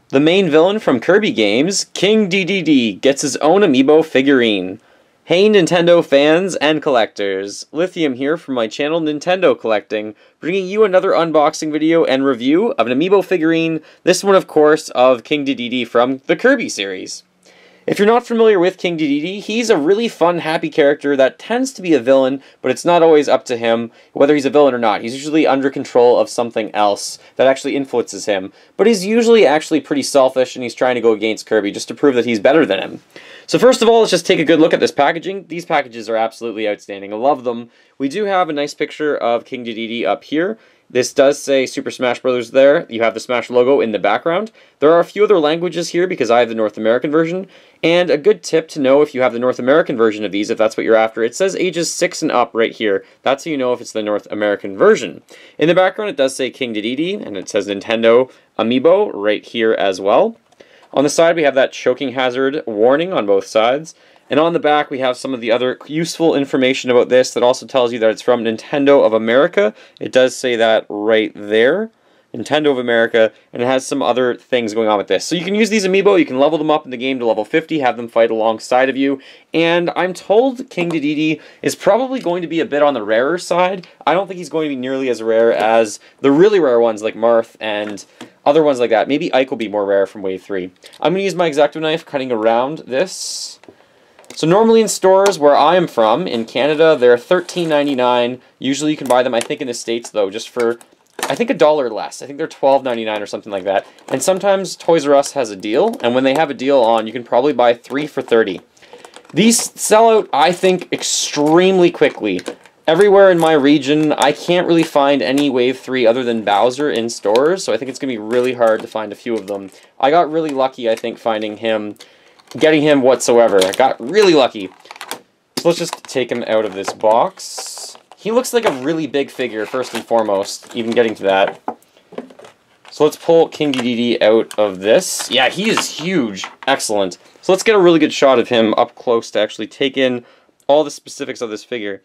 The main villain from Kirby games, King Dedede, gets his own Amiibo figurine. Hey Nintendo fans and collectors, Lithium here from my channel Nintendo Collecting, bringing you another unboxing video and review of an Amiibo figurine, this one of course of King Dedede from the Kirby series. If you're not familiar with King Dedede, he's a really fun, happy character that tends to be a villain, but it's not always up to him whether he's a villain or not. He's usually under control of something else that actually influences him, but he's usually actually pretty selfish and he's trying to go against Kirby just to prove that he's better than him. So first of all, let's just take a good look at this packaging. These packages are absolutely outstanding. I love them. We do have a nice picture of King Dedede up here. This does say Super Smash Bros. There. You have the Smash logo in the background. There are a few other languages here because I have the North American version. And a good tip to know if you have the North American version of these, if that's what you're after, it says ages 6 and up right here. That's how you know if it's the North American version. In the background it does say King Dedede, and it says Nintendo Amiibo right here as well. On the side we have that choking hazard warning on both sides. And on the back, we have some of the other useful information about this that also tells you that it's from Nintendo of America. It does say that right there. Nintendo of America, and it has some other things going on with this. So you can use these Amiibo, you can level them up in the game to level 50, have them fight alongside of you, and I'm told King Dedede is probably going to be a bit on the rarer side. I don't think he's going to be nearly as rare as the really rare ones like Marth and other ones like that. Maybe Ike will be more rare from Wave 3. I'm going to use my X-Acto knife cutting around this. So normally in stores where I am from, in Canada, they're $13.99. Usually you can buy them, I think in the States though, just for, I think $1 less. I think they're $12.99 or something like that. And sometimes Toys R Us has a deal, and when they have a deal on, you can probably buy 3 for $30. These sell out, I think, extremely quickly. Everywhere in my region, I can't really find any Wave 3 other than Bowser in stores, so I think it's going to be really hard to find a few of them. I got really lucky, I think, finding him, getting him whatsoever. I got really lucky. So let's just take him out of this box. He looks like a really big figure, first and foremost, even getting to that. So let's pull King Dedede out of this. Yeah, he is huge. Excellent. So let's get a really good shot of him up close to actually take in all the specifics of this figure.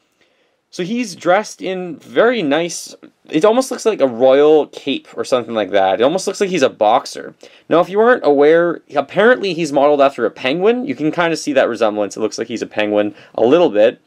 So he's dressed in very nice, it almost looks like a royal cape or something like that. It almost looks like he's a boxer. Now if you aren't aware, apparently he's modeled after a penguin. You can kind of see that resemblance. It looks like he's a penguin a little bit.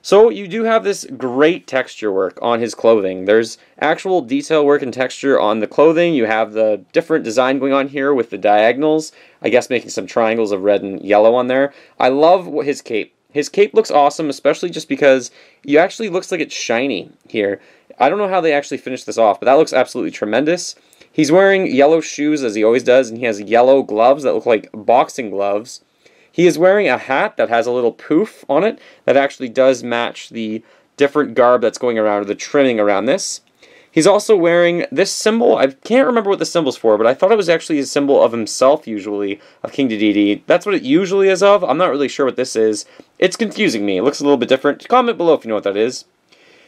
So you do have this great texture work on his clothing. There's actual detail work and texture on the clothing. You have the different design going on here with the diagonals. I guess making some triangles of red and yellow on there. I love his cape. His cape looks awesome, especially just because it actually looks like it's shiny here. I don't know how they actually finished this off, but that looks absolutely tremendous. He's wearing yellow shoes, as he always does, and he has yellow gloves that look like boxing gloves. He is wearing a hat that has a little poof on it that actually does match the different garb that's going around, or the trimming around this. He's also wearing this symbol. I can't remember what the symbol's for, but I thought it was actually a symbol of himself, usually, of King Dedede. That's what it usually is of. I'm not really sure what this is. It's confusing me. It looks a little bit different. Comment below if you know what that is.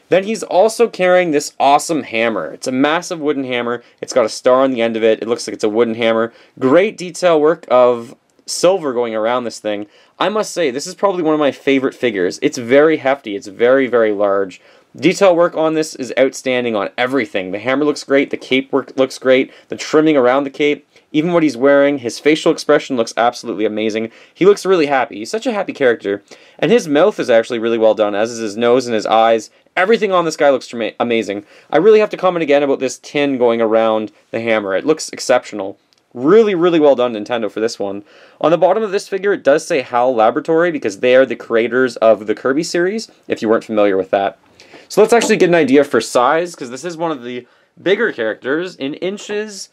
Then he's also carrying this awesome hammer. It's a massive wooden hammer. It's got a star on the end of it. It looks like it's a wooden hammer. Great detail work of silver going around this thing. I must say, this is probably one of my favorite figures. It's very hefty. It's very, very large. Detail work on this is outstanding on everything. The hammer looks great, the cape work looks great, the trimming around the cape, even what he's wearing, his facial expression looks absolutely amazing. He looks really happy. He's such a happy character. And his mouth is actually really well done, as is his nose and his eyes. Everything on this guy looks amazing. I really have to comment again about this tin going around the hammer. It looks exceptional. Really, really well done, Nintendo, for this one. On the bottom of this figure, it does say HAL Laboratory, because they are the creators of the Kirby series, if you weren't familiar with that. So let's actually get an idea for size, because this is one of the bigger characters. In inches,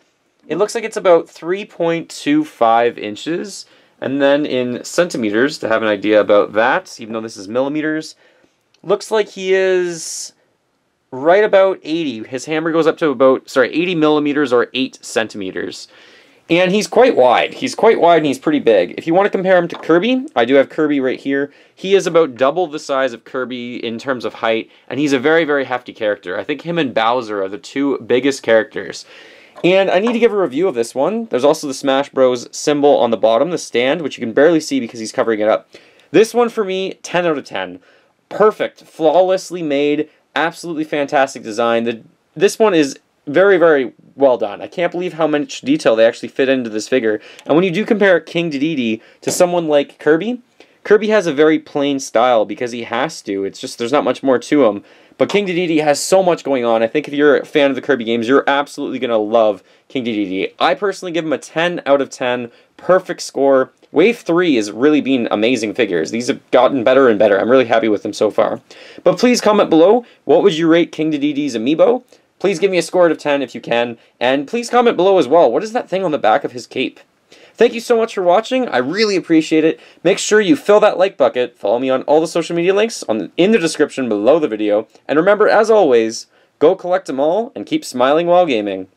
it looks like it's about 3.25 inches. And then in centimeters, to have an idea about that, even though this is millimeters, looks like he is right about 80. His hammer goes up to about, 80 millimeters or 8 centimeters. And he's quite wide. He's quite wide and he's pretty big. If you want to compare him to Kirby, I do have Kirby right here. He is about double the size of Kirby in terms of height, and he's a very, very hefty character. I think him and Bowser are the two biggest characters. And I need to give a review of this one. There's also the Smash Bros. Symbol on the bottom, the stand, which you can barely see because he's covering it up. This one for me, 10 out of 10. Perfect, flawlessly made, absolutely fantastic design. This one is very, very well done. I can't believe how much detail they actually fit into this figure. And when you do compare King Dedede to someone like Kirby, Kirby has a very plain style because he has to. It's just there's not much more to him. But King Dedede has so much going on. I think if you're a fan of the Kirby games, you're absolutely going to love King Dedede. I personally give him a 10 out of 10. Perfect score. Wave 3 has really been amazing figures. These have gotten better and better. I'm really happy with them so far. But please comment below, what would you rate King Dedede's Amiibo? Please give me a score out of 10 if you can. And please comment below as well, what is that thing on the back of his cape? Thank you so much for watching. I really appreciate it. Make sure you fill that like bucket. Follow me on all the social media links in the description below the video. And remember, as always, go collect them all and keep smiling while gaming.